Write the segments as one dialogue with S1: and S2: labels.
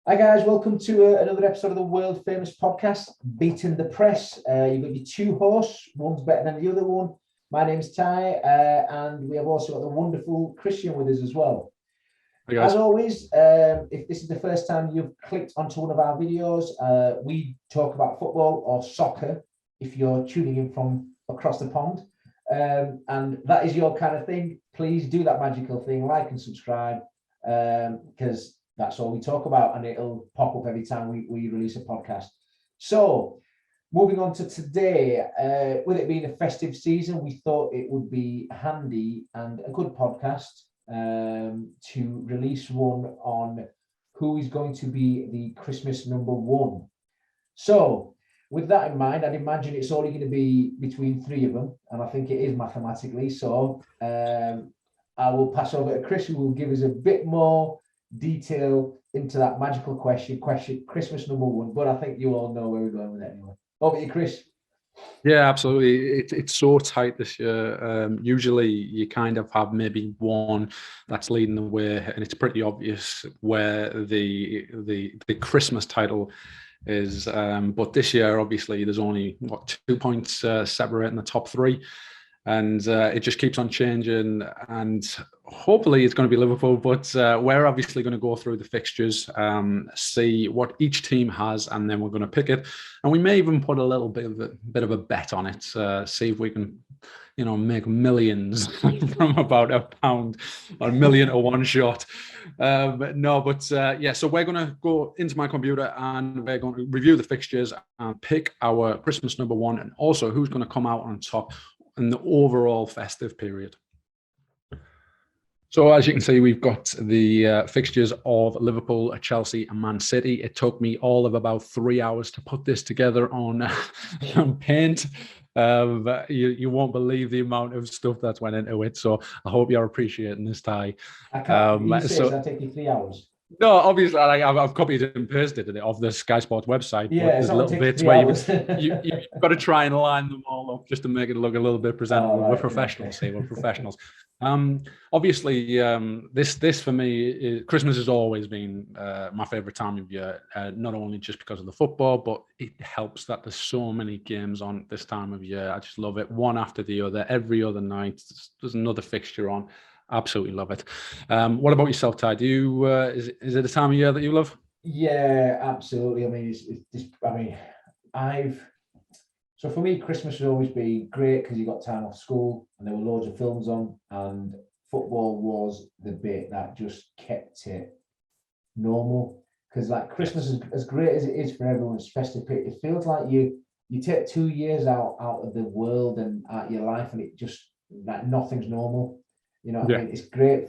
S1: Hi guys, welcome to another episode of the world famous podcast, Beating the Press. You've got your two hosts, one's better than the other one. My name's Ty, and we have also got the wonderful Kristian with us as well.
S2: Hey
S1: As
S2: guys.
S1: always, if this is the first time you've clicked onto one of our videos, we talk about football or soccer if you're tuning in from across the pond. And that is your kind of thing. Please do that magical thing, like and subscribe, because that's all we talk about, and it'll pop up every time we release a podcast. So, moving on to today, with it being a festive season, we thought it would be handy and a good podcast to release one on who is going to be the Christmas number one. So, with that in mind, I'd imagine it's only going to be between three of them, and I think it is mathematically. So, I will pass over to Chris, who will give us a bit more detail into that magical question, Christmas number one. But I think you all know where we're going with it anyway. Over to you, Chris.
S2: Yeah, absolutely. It's so tight this year. Usually you kind of have maybe one that's leading the way, and it's pretty obvious where the Christmas title is. But this year, obviously, there's only 2 points separating the top three. And it just keeps on changing, and hopefully it's going to be Liverpool, but we're obviously going to go through the fixtures, see what each team has, and then we're going to pick it, and we may even put a little bit of a bet on it, see if we can make millions from about £1 or a million to one shot. So we're going to go into my computer and we're going to review the fixtures and pick our Christmas number one, and also who's going to come out on top in the overall festive period. So as you can see, we've got the fixtures of Liverpool, Chelsea and Man City. It took me all of about 3 hours to put this together on Paint. You won't believe the amount of stuff that's went into it. So I hope you're appreciating this, Ty.
S1: I can't. You say that take you 3 hours.
S2: No, obviously, I've copied and pasted it off the Sky Sports website.
S1: Yeah,
S2: but there's little bits where you've got to try and line them all up just to make it look a little bit presentable. Right, we're professionals here. We're professionals. Obviously, this for me, Christmas has always been my favorite time of year. Not only just because of the football, but it helps that there's so many games on this time of year. I just love it, one after the other, every other night. There's another fixture on. Absolutely love it. What about yourself, Ty? Do you is it a time of year that you love?
S1: Yeah, absolutely. I mean, so for me, Christmas has always been great because you got time off school and there were loads of films on, and football was the bit that just kept it normal. Because like Christmas is as great as it is for everyone's festive period, it feels like you take 2 years out of the world and out of your life, and it just like nothing's normal. You know what I mean? It's great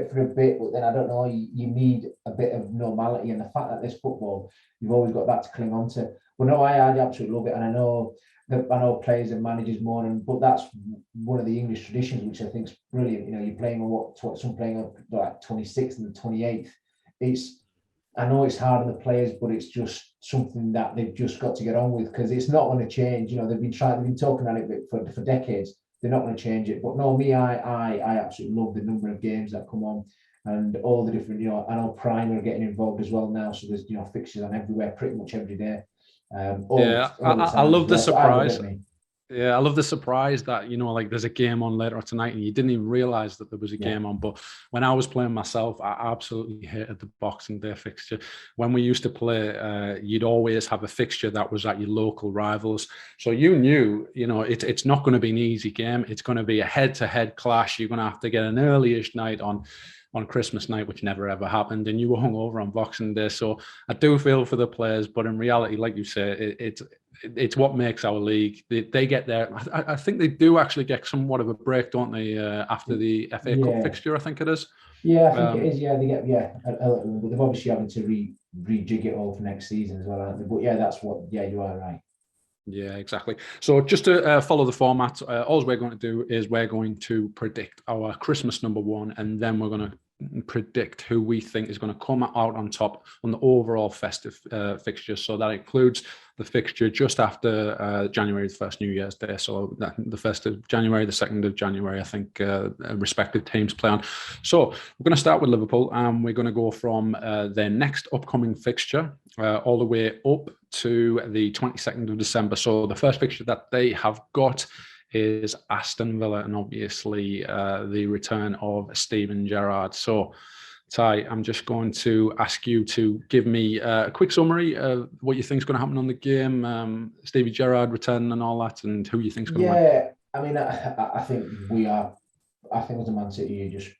S1: for a bit, but then I don't know, you need a bit of normality, and the fact that this football, you've always got that to cling on to. But no, I absolutely love it, and I know players and managers more, but that's one of the English traditions, which I think is brilliant. You know, you're playing on what some playing on like 26th and the 28th. I know it's hard on the players, but it's just something that they've just got to get on with, because it's not going to change. You know, they've been talking about it for decades. They're not going to change it. But no, me, I absolutely love the number of games that come on, and all the different, I know Prime are getting involved as well now. So there's, fixtures on everywhere, pretty much every day.
S2: I love the surprise. I love the surprise that, like there's a game on later tonight and you didn't even realize that there was a game on. But when I was playing myself, I absolutely hated the Boxing Day fixture. When we used to play, you'd always have a fixture that was at your local rivals. So you knew, it's not going to be an easy game. It's going to be a head-to-head clash. You're going to have to get an early-ish night on Christmas night, which never ever happened, and you were hungover on Boxing Day. So I do feel for the players, but in reality, like you say, it's what makes our league. They get there. I think they do actually get somewhat of a break, don't they, after the FA Cup fixture, I think it is.
S1: Yeah, I think it is. Yeah, they get but they're obviously having to rejig it all for next season as well, aren't they? But yeah, that's what. Yeah, you are right.
S2: Yeah, exactly. So just to follow the format, all we're going to do is we're going to predict our Christmas number one, and then we're going to predict who we think is going to come out on top on the overall festive fixture. So that includes the fixture just after January the 1st, New Year's Day. So the 1st of January, the 2nd of January, I think respective teams play on. So we're going to start with Liverpool, and we're going to go from their next upcoming fixture all the way up to the 22nd of December. So the first fixture that they have got is Aston Villa, and obviously the return of Steven Gerrard. So, Ty, I'm just going to ask you to give me a quick summary of what you think is going to happen on the game, Stevie Gerrard returning and all that, and who you think is going to win.
S1: Yeah, I mean, I think we are. I think as a Man City, you're just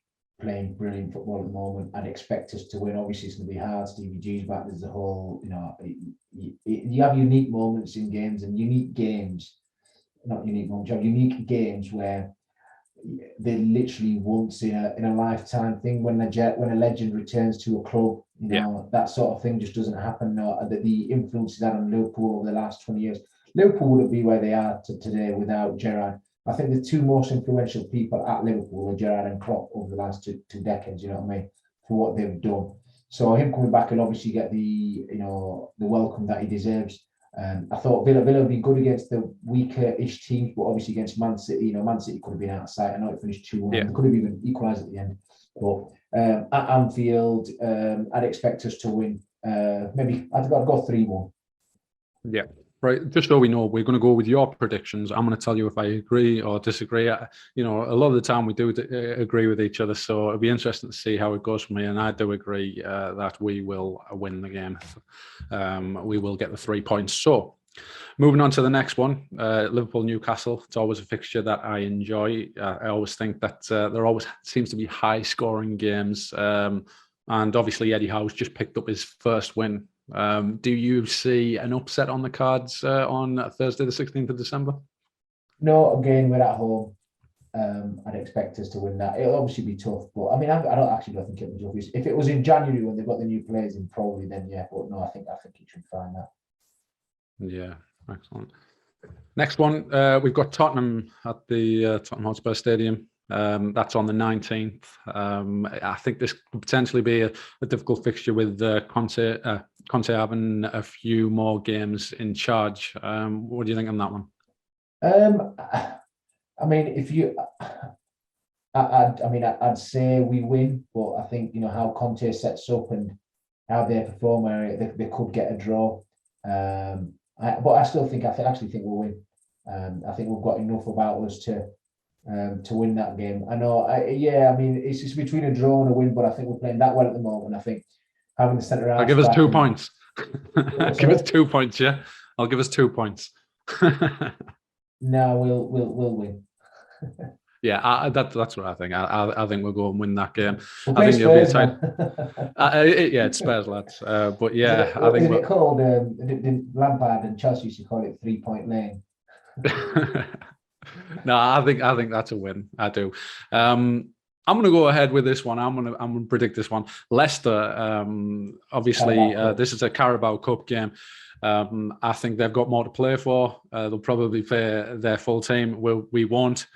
S1: playing brilliant football at the moment. I'd expect us to win. Obviously, it's going to be hard. Stevie G's back. There's the whole, you have unique moments in games and unique games. Not unique moments, you have unique games where they're literally once in a lifetime thing. When a legend returns to a club, that sort of thing just doesn't happen. No, the influences that on Liverpool over the last 20 years, Liverpool wouldn't be where they are today without Gerrard. I think the two most influential people at Liverpool are Gerrard and Klopp over the last two decades. You know what I mean, for what they've done. So him coming back will obviously get the welcome that he deserves. I thought Villa would be good against the weaker-ish teams, but obviously against Man City, Man City could have been out of sight. I know it finished 2-1. They could have even equalised at the end. But at Anfield, I'd expect us to win. Maybe I'd go 3-1.
S2: Yeah. Right, just so we know, we're going to go with your predictions. I'm going to tell you if I agree or disagree. A lot of the time we do agree with each other, so it'll be interesting to see how it goes for me. And I do agree that we will win the game. We will get the 3 points. So, moving on to the next one, Liverpool-Newcastle. It's always a fixture that I enjoy. I always think that there always seems to be high-scoring games. And obviously, Eddie Howe's just picked up his first win. Do you see an upset on the cards on Thursday, the 16th of December?
S1: No, again, we're at home. I'd expect us to win that. It'll obviously be tough, but I mean, I don't think it'll be tough. If it was in January when they've got the new players in, probably then yeah. But no, I think it should find that.
S2: Yeah, excellent. Next one, we've got Tottenham at the Tottenham Hotspur Stadium. That's on the 19th. I think this could potentially be a difficult fixture with Conte having a few more games in charge. What do you think on that one?
S1: I mean, I'd say we win, but I think how Conte sets up and how they perform, they could get a draw. But I still think actually think we'll win. I think we've got enough about us to win that game. I know. It's between a draw and a win, but I think we're playing that well at the moment. I think having the centre half.
S2: I'll give us 2 points. Give us 2 points. Yeah, I'll give us 2 points.
S1: No, we'll win.
S2: Yeah, that's what I think. I think we'll go and win that game.
S1: I think it'll be a tight.
S2: Yeah, it's Spurs, lads. But yeah, I think
S1: it called Lampard and Chelsea used to call it 3-point lane.
S2: No, I think that's a win. I do. I'm going to go ahead with this one. I'm going to predict this one. Leicester. Obviously, this is a Carabao Cup game. I think they've got more to play for. They'll probably play their full team. We won't.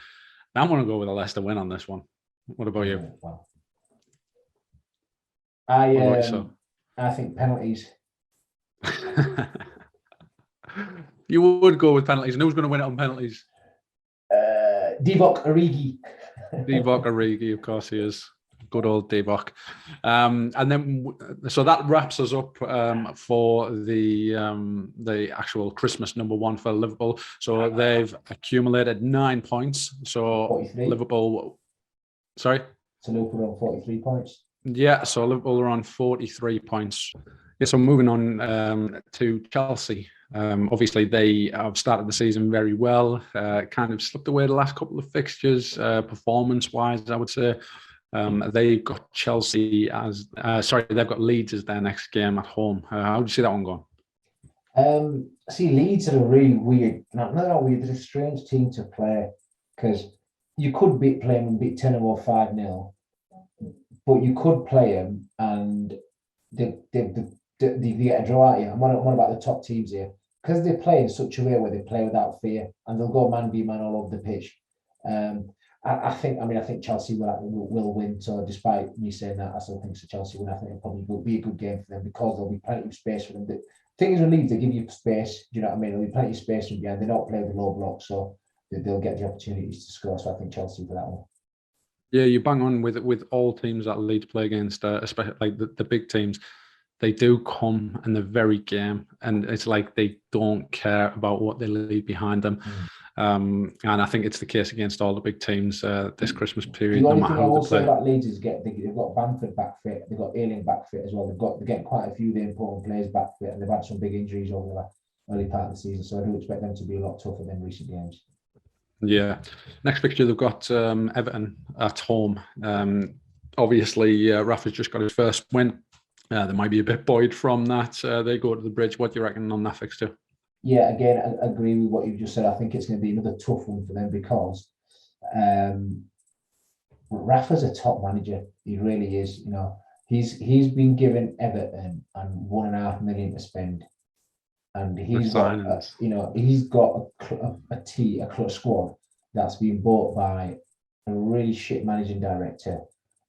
S2: I'm going to go with a Leicester win on this one. What about you?
S1: I think penalties.
S2: You would go with penalties. And who's going to win it on penalties?
S1: Divock Origi.
S2: Divock Origi, of course he is. Good old Divock. And then, so that wraps us up for the actual Christmas number one for Liverpool. So they've accumulated 9 points. So
S1: 43.
S2: Liverpool, sorry?
S1: So Liverpool on 43 points.
S2: Yeah, so Liverpool are on 43 points. Yeah, so moving on to Chelsea. Obviously, they have started the season very well. Kind of slipped away the last couple of fixtures, performance-wise, I would say. They've got Chelsea as they've got Leeds as their next game at home. How do you see that one going?
S1: Leeds are a really weird, not weird, they're a strange team to play because you could play them and beat 10 or 5-0, but you could play them and they get a draw at you. I'm on about the top teams here because they play in such a way where they play without fear and they'll go man v man all over the pitch. I think Chelsea will win. So despite me saying that, I still think so Chelsea win. I think it'll probably will be a good game for them because there'll be plenty of space for them. The thing is with Leeds, they give you space. Do you know what I mean? There'll be plenty of space from behind. They don't play with low blocks, so they'll get the opportunities to score. So I think Chelsea for that one.
S2: Yeah, you bang on with all teams that Leeds play against, especially like the big teams. They do come in the very game, and it's like they don't care about what they leave behind them. And I think it's the case against all the big teams this Christmas period.
S1: The
S2: No
S1: only
S2: matter
S1: thing I
S2: who
S1: will
S2: they
S1: say
S2: play.
S1: about Leeds is they've got Bamford back fit, they've got Ayling back fit as well. They're getting quite a few of the important players back fit, and they've had some big injuries over the early part of the season. So I do expect them to be a lot tougher than recent games.
S2: Yeah. Next fixture, they've got Everton at home. Obviously, Rafa's just got his first win. They might be a bit buoyed from that. They go to the bridge. What do you reckon on that fixture?
S1: Yeah, again, I agree with what you've just said. I think it's going to be another tough one for them because Rafa's a top manager. He really is. You know, he's been given Everton and £1.5 million to spend, and he's got he's got a squad that's been bought by a really shit managing director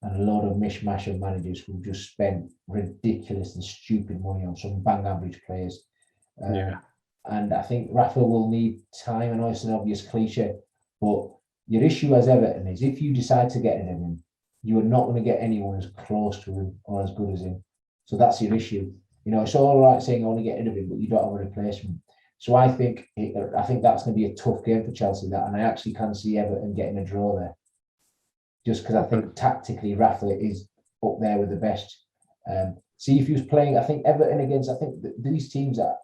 S1: and a lot of mishmash of managers who just spent ridiculous and stupid money on some bang average players. And I think Rafa will need time. I know it's an obvious cliche, but your issue as Everton is if you decide to get rid of him, you are not going to get anyone as close to him or as good as him. So that's your issue. You know, it's all right saying I want to get rid of him, but you don't have a replacement. So I think that's going to be a tough game for Chelsea. And I actually can see Everton getting a draw there, just because I think tactically Rafa is up there with the best. See if he was playing. I think Everton against. I think these teams are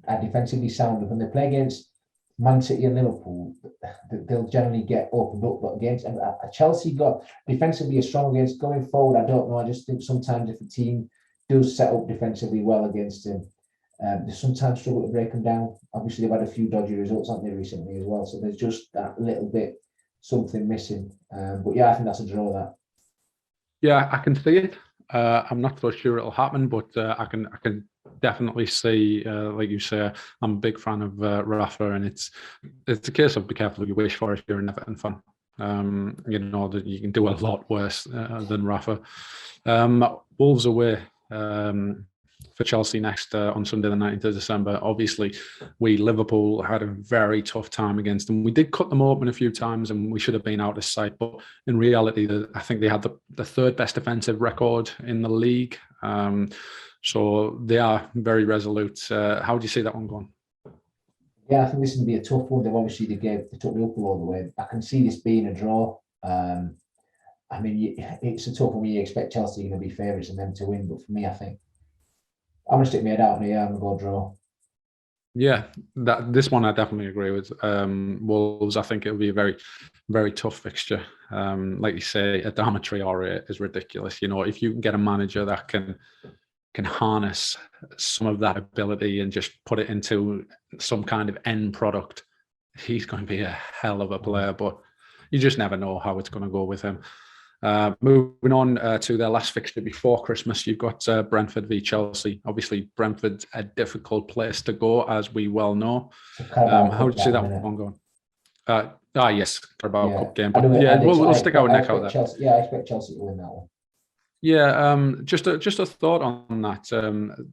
S1: are defensively sound. When they play against Man City and Liverpool, they'll generally get opened up. But against Chelsea, got defensively as strong against going forward. I don't know. I just think sometimes if a team does set up defensively well against him, they sometimes struggle to break them down. Obviously, they've had a few dodgy results, haven't they, recently as well? So there's just that little bit something missing. But yeah, I think that's a draw. That.
S2: Yeah, I can see it. I'm not so sure it'll happen, but I can definitely see, like you say, I'm a big fan of Rafa, and it's a case of be careful what you wish for if you're an Everton fan. That you can do a lot worse than Rafa. Wolves away for Chelsea next on Sunday the 19th of December. Obviously, Liverpool had a very tough time against them. We did cut them open a few times and we should have been out of sight, but in reality, I think they had the third best defensive record in the league. So they are very resolute. How do you see that one going?
S1: Yeah, I think this is going to be a tough one. They took Liverpool all the way. I can see this being a draw. It's a tough one. You expect Chelsea going to be favourites and them to win, but for me, I think I'm going to stick my head out here. I'm going to go draw.
S2: Yeah, this one I definitely agree with. Wolves, I think it'll be a very, very tough fixture. Like you say, Adama Traore is ridiculous. You know, if you can get a manager that can harness some of that ability and just put it into some kind of end product, he's going to be a hell of a player. But you just never know how it's going to go with him. Moving on to their last fixture before Christmas, you've got Brentford v Chelsea. Obviously, Brentford's a difficult place to go, as we well know. How do you see that one going? Yes, Carabao Cup game. But we'll stick our neck out there.
S1: Chelsea, I expect Chelsea to win that one.
S2: Yeah, just a thought on that.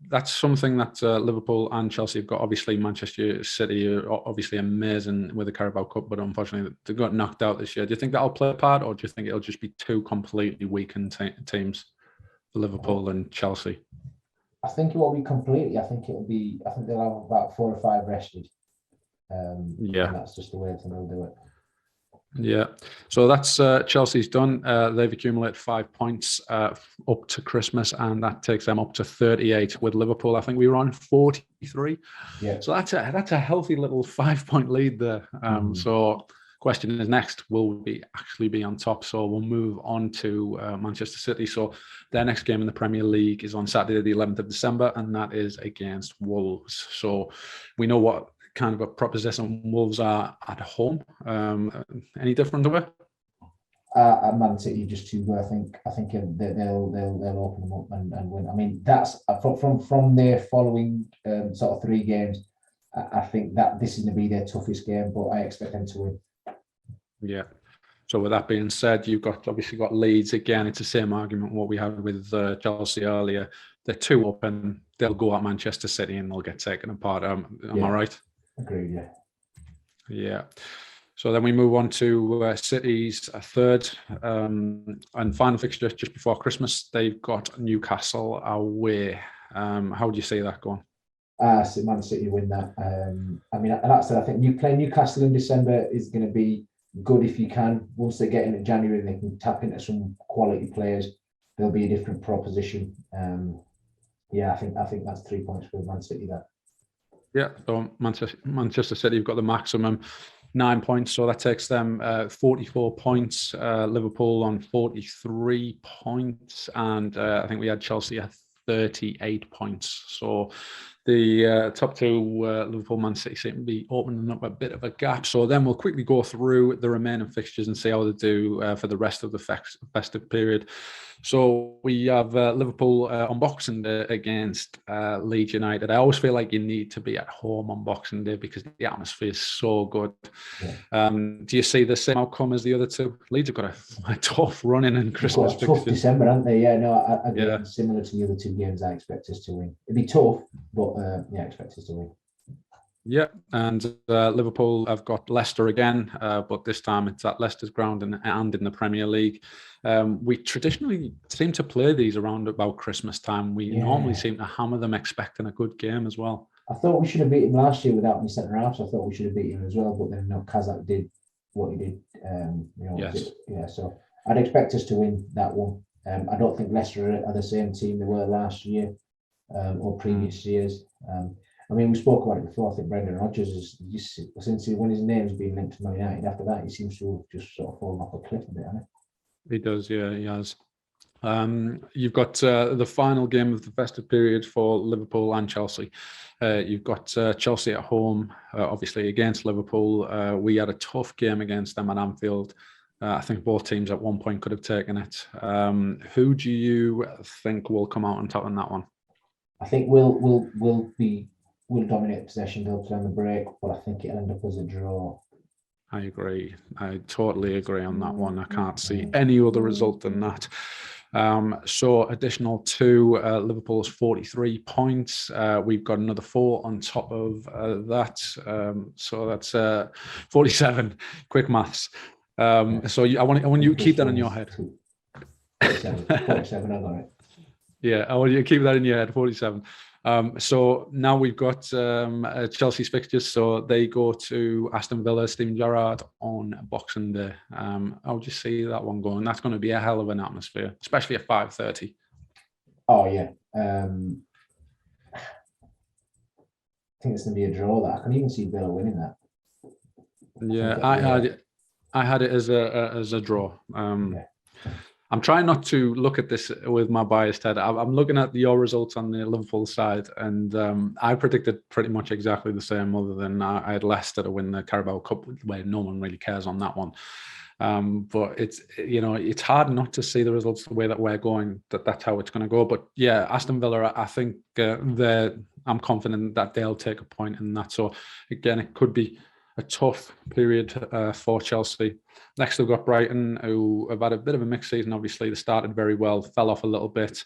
S2: That's something that Liverpool and Chelsea have got. Obviously, Manchester City are obviously amazing with the Carabao Cup, but unfortunately, they got knocked out this year. Do you think that'll play a part, or do you think it'll just be two completely weakened teams, Liverpool and Chelsea?
S1: I think it will be completely. I think they'll have about 4 or 5 rested. And that's just the way they'll do it.
S2: Yeah, so that's Chelsea's done. They've accumulated 5 points up to Christmas, and that takes them up to 38. With Liverpool, I think we were on 43.
S1: Yeah.
S2: So that's a healthy little 5-point lead there. So, question is next: will we actually be on top? So we'll move on to Manchester City. So their next game in the Premier League is on Saturday, the 11th of December, and that is against Wolves. So we know what kind of a proposition Wolves are at home. Any different away?
S1: Man City just too. I think they'll open them up and win. I mean, that's from their following sort of 3 games. I think that this is going to be their toughest game, but I expect them to win.
S2: Yeah. So with that being said, you've obviously got Leeds again. It's the same argument what we had with Chelsea earlier. They're 2 up and they'll go at Manchester City and they'll get taken apart. Am I right?
S1: Agreed. Yeah.
S2: Yeah. So then we move on to City's third and final fixture just before Christmas. They've got Newcastle away. How do you see that going?
S1: Man City win that. I mean, like I said, I think playing Newcastle in December is going to be good if you can. Once they get into January, they can tap into some quality players. There'll be a different proposition. I think that's 3 points for Man City there.
S2: Yeah, so Manchester City have got the maximum 9 points, so that takes them 44 points. Liverpool on 43 points, and I think we had Chelsea at 38 points. So the top 2, Liverpool, Man City, seem to be opening up a bit of a gap. So then we'll quickly go through the remaining fixtures and see how they do for the rest of the festive period. So we have Liverpool on Boxing Day against Leeds United. I always feel like you need to be at home on Boxing Day because the atmosphere is so good. Yeah. Do you see the same outcome as the other 2? Leeds have got a tough running in Christmas fixtures.
S1: Tough December, haven't they? Yeah, no, I agree. Similar to the other 2 games, I expect us to win. It'd be tough, but I expect us to win.
S2: Yeah, and Liverpool have got Leicester again, but this time it's at Leicester's ground and in the Premier League. We traditionally seem to play these around about Christmas time. We normally seem to hammer them expecting a good game as well.
S1: I thought we should have beaten last year without any centre halves. I thought we should have beaten him as well, but then Kazak did what he did.
S2: Yes.
S1: So I'd expect us to win that one. I don't think Leicester are the same team they were last year or previous years. I mean, we spoke about it before. I think Brendan Rodgers is just, since when his name's been linked to Man United, after that, he seems to have just sort of fallen off a cliff a bit, hasn't he?
S2: He does, yeah, he has. You've got the final game of the festive period for Liverpool and Chelsea. You've got Chelsea at home, obviously against Liverpool. We had a tough game against them at Anfield. I think both teams at one point could have taken it. Who do you think will come out on top in that one?
S1: I think we'll dominate possession. They'll play on the break, but I think it'll end up as a draw.
S2: I agree. I totally agree on that one. I can't see any other result than that. So additional to Liverpool's 43 points. We've got another 4 on top of that. So that's 47. Quick maths. So I want you to keep that in your head.
S1: 47, I got it.
S2: Yeah, I want you to keep that in your head, 47. So now we've got Chelsea's fixtures. So they go to Aston Villa, Steven Gerrard on Boxing Day. How would you see that one going? That's going to be a hell of an atmosphere, especially at 5:30.
S1: Oh, yeah. I think it's going to be a draw. That I can even see Villa winning that.
S2: Yeah, I had it as a draw. Yeah. I'm trying not to look at this with my biased head. I'm looking at your results on the Liverpool side, and I predicted pretty much exactly the same, other than I had Leicester to win the Carabao Cup, where no one really cares on that one. But it's hard not to see the results the way that we're going, that's how it's going to go. But yeah, Aston Villa, I think I'm confident that they'll take a point in that. So again, it could be a tough period for Chelsea. Next, we've got Brighton, who have had a bit of a mixed season. Obviously, they started very well, fell off a little bit.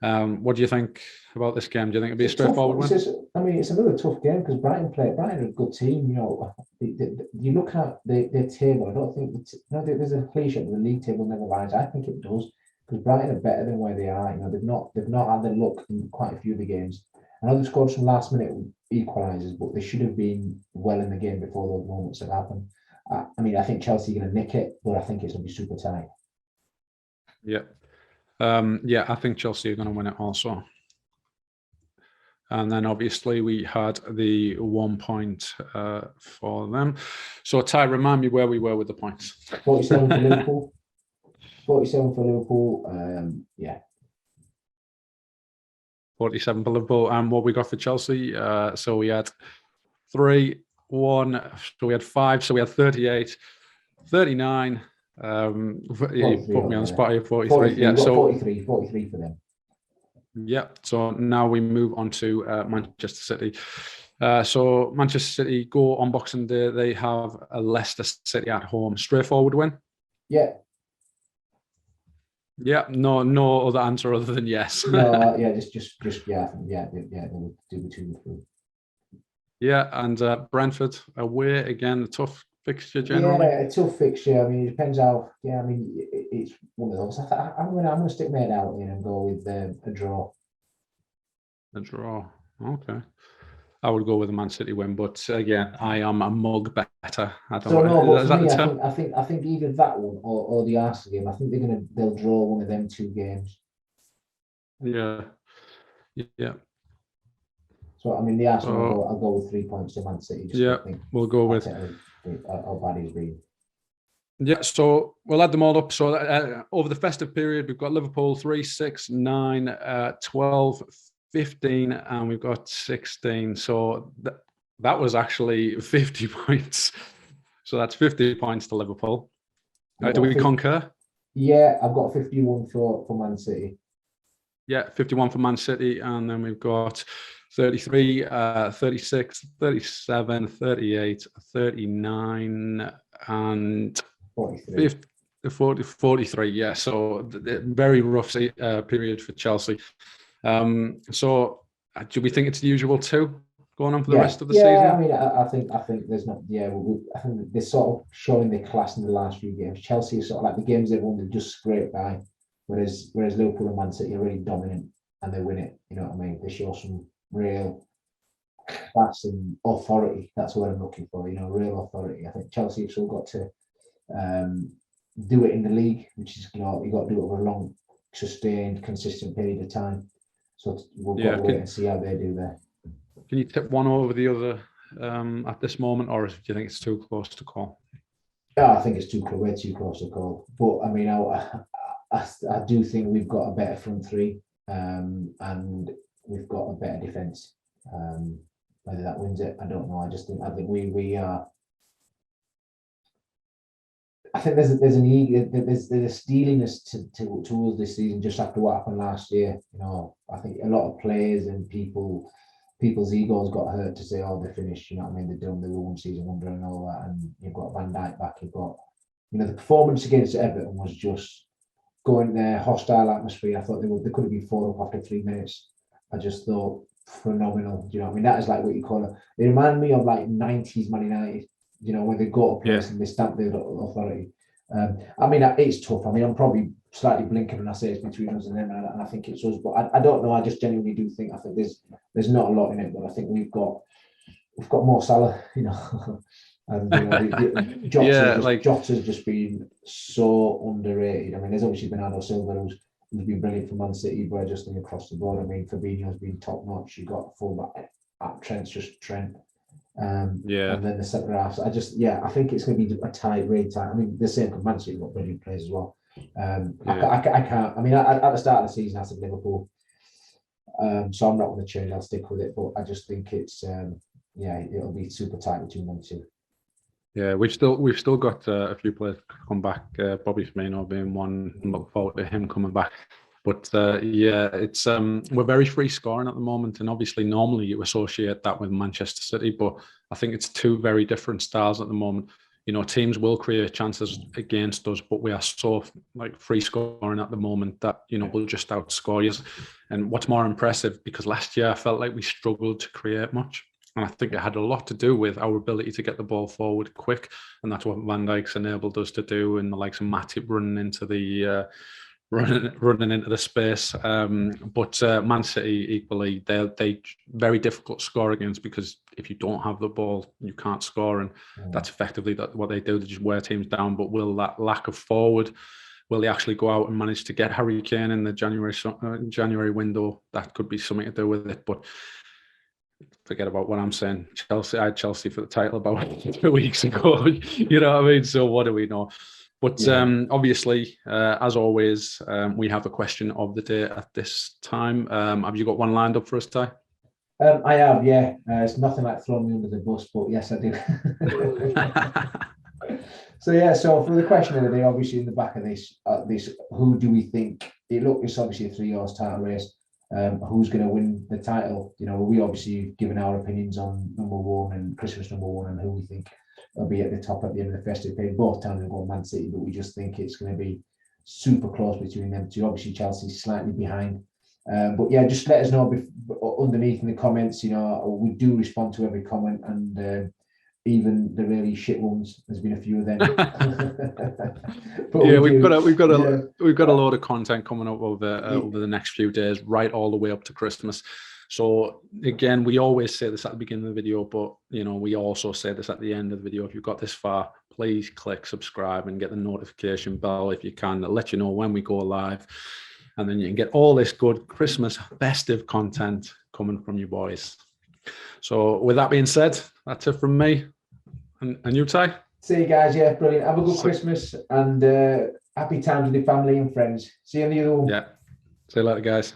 S2: What do you think about this game? Do you think it'll be a straightforward win?
S1: It's another tough game because Brighton are a good team. You look at their table. I don't think there's a cliche that the league table never lies. I think it does, because Brighton are better than where they are. They've not had their luck in quite a few of the games. I know they scored some last minute equalisers, but they should have been well in the game before those moments have happened. I think Chelsea are going to nick it, but I think it's going to be super tight.
S2: Yeah. I think Chelsea are going to win it also. And then obviously we had the 1 point for them. So Ty, remind me where we were with the points.
S1: 47 for Liverpool. 47 for Liverpool. Yeah.
S2: 47 for Liverpool. And what we got for Chelsea? So we had 3, 1. So we had 5. So we had 38, 39. You put me on the spot here. 43. Yeah. So
S1: 43 for them.
S2: Yeah. So now we move on to Manchester City. So Manchester City go on Boxing Day. They have a Leicester City at home. Straightforward win?
S1: Yeah.
S2: Yeah, no other answer other than yes.
S1: No, yeah, just yeah, I think, yeah, they would do between the three.
S2: Yeah, and Brentford away again, a tough fixture generally.
S1: Yeah, a tough fixture. I mean, it depends how. Yeah, I mean, it's one of those. I'm gonna stick my head out and go with a draw.
S2: A draw. Okay. I would go with a Man City win, but again, I am a mug better. I don't
S1: So
S2: know.
S1: no, but
S2: Is
S1: for
S2: that the
S1: me,
S2: term?
S1: I think either that one or the Arsenal game. I think they'll draw one of them two games.
S2: Yeah. Yeah.
S1: So I mean, the Arsenal,
S2: So
S1: I'll go with 3 points to Man City. Just
S2: yeah,
S1: I think
S2: we'll go with.
S1: how bad he's been.
S2: Yeah, so we'll add them all up. So over the festive period, we've got Liverpool 3, 6, 9, 12, 15, and we've got 16. So that was actually 50 points. So that's 50 points to Liverpool. Do we concur?
S1: Yeah, I've got 51 for Man City.
S2: Yeah, 51 for Man City. And then we've got 33, 36, 37, 38, 39, and
S1: 43.
S2: 43, yeah. So very rough period for Chelsea. So do we think it's the usual two going on for the rest of the season?
S1: Yeah, I mean, I think there's not. Yeah, I think they're sort of showing their class in the last few games. Chelsea is sort of like the games they've won, they've just scraped by, whereas Liverpool and Man City are really dominant and they win it. You know what I mean? They show some real class and authority. That's what I'm looking for. You know, real authority. I think Chelsea have still got to do it in the league, which is you got to do it over a long, sustained, consistent period of time. So we've got to wait and see how they do there.
S2: Can you tip one over the other at this moment, or do you think it's too close to call?
S1: Yeah, I think it's way too close to call. But I mean, I do think we've got a better front three, and we've got a better defence. Whether that wins it, I don't know. I think we are. I think there's an ego, there's a steeliness to us this season just after what happened last year. You know, I think a lot of players and people's egos got hurt to say, oh, they're finished. You know what I mean? They're done. They were one season wonder and all that. And you've got Van Dijk back. You've got, you know, the performance against Everton was just going there, hostile atmosphere. I thought they could have been 4 up after 3 minutes. I just thought phenomenal. You know what I mean? That is like what you call it. It reminded me of like 90s Man United. You know, when they go to a place and they stamp their authority. I mean, it's tough. I mean, I'm probably slightly blinking when I say it's between us and them, and I think it's us. But I don't know. I just genuinely do think. I think there's not a lot in it, but I think we've got more Salah. You know, and you know, Jota's just been so underrated. I mean, there's obviously Bernardo Silva who's been brilliant for Man City, but I just think across the board. I mean, Fabinho's been top notch. You got fullback Trent's just Trent. And then the centre half. So I think it's going to be a tight, really tight. I mean, the same for Man City, got brilliant players as well. I can't. I mean, at the start of the season, I said Liverpool. So I'm not going to change. I'll stick with it. But I just think it's it'll be super tight between them two.
S2: Yeah, we've still got a few players come back. Bobby Firmino being one. Look forward to him coming back. But it's we're very free scoring at the moment, and obviously normally you associate that with Manchester City, but I think it's two very different styles at the moment. You know, teams will create chances against us, but we are so like free scoring at the moment that, you know, we'll just outscore you. And what's more impressive, because last year I felt like we struggled to create much, and I think it had a lot to do with our ability to get the ball forward quick, and that's what Van Dijk's enabled us to do, and the likes of Matip running into the running into the space. But Man City equally, they very difficult to score against, because if you don't have the ball, you can't score, and that's effectively what they do. They just wear teams down. But will that lack of forward, will they actually go out and manage to get Harry Kane in the January window? That could be something to do with it. But forget about what I'm saying. I had Chelsea for the title about 2 weeks ago. You know what I mean? So what do we know? But obviously, as always, we have a question of the day at this time. Have you got one lined up for us, Ty?
S1: I have, yeah. It's nothing like throwing me under the bus, but yes, I do. So for the question of the day, obviously in the back of this, who do we think? It's obviously a 3-horse title race. Who's going to win the title? You know, we obviously given our opinions on number one and Christmas number one and who we think they'll be at the top at the end of the festive period. Both towns are going Man City, but we just think it's going to be super close between them two. Obviously, Chelsea's slightly behind. But yeah, just let us know underneath in the comments. You know, we do respond to every comment, and even the really shit ones. There's been a few of them.
S2: Yeah, we've got a lot of content coming up over the next few days, right all the way up to Christmas. So again, we always say this at the beginning of the video, but you know, we also say this at the end of the video. If you've got this far, please click subscribe and get the notification bell if you can. It'll let you know when we go live, and then you can get all this good Christmas festive content coming from you boys. So with that being said, that's it from me. And you, Ty?
S1: See you guys. Yeah, brilliant. Have a good Christmas and happy times with your family and friends. See you in the other one.
S2: Yeah. See you later, guys.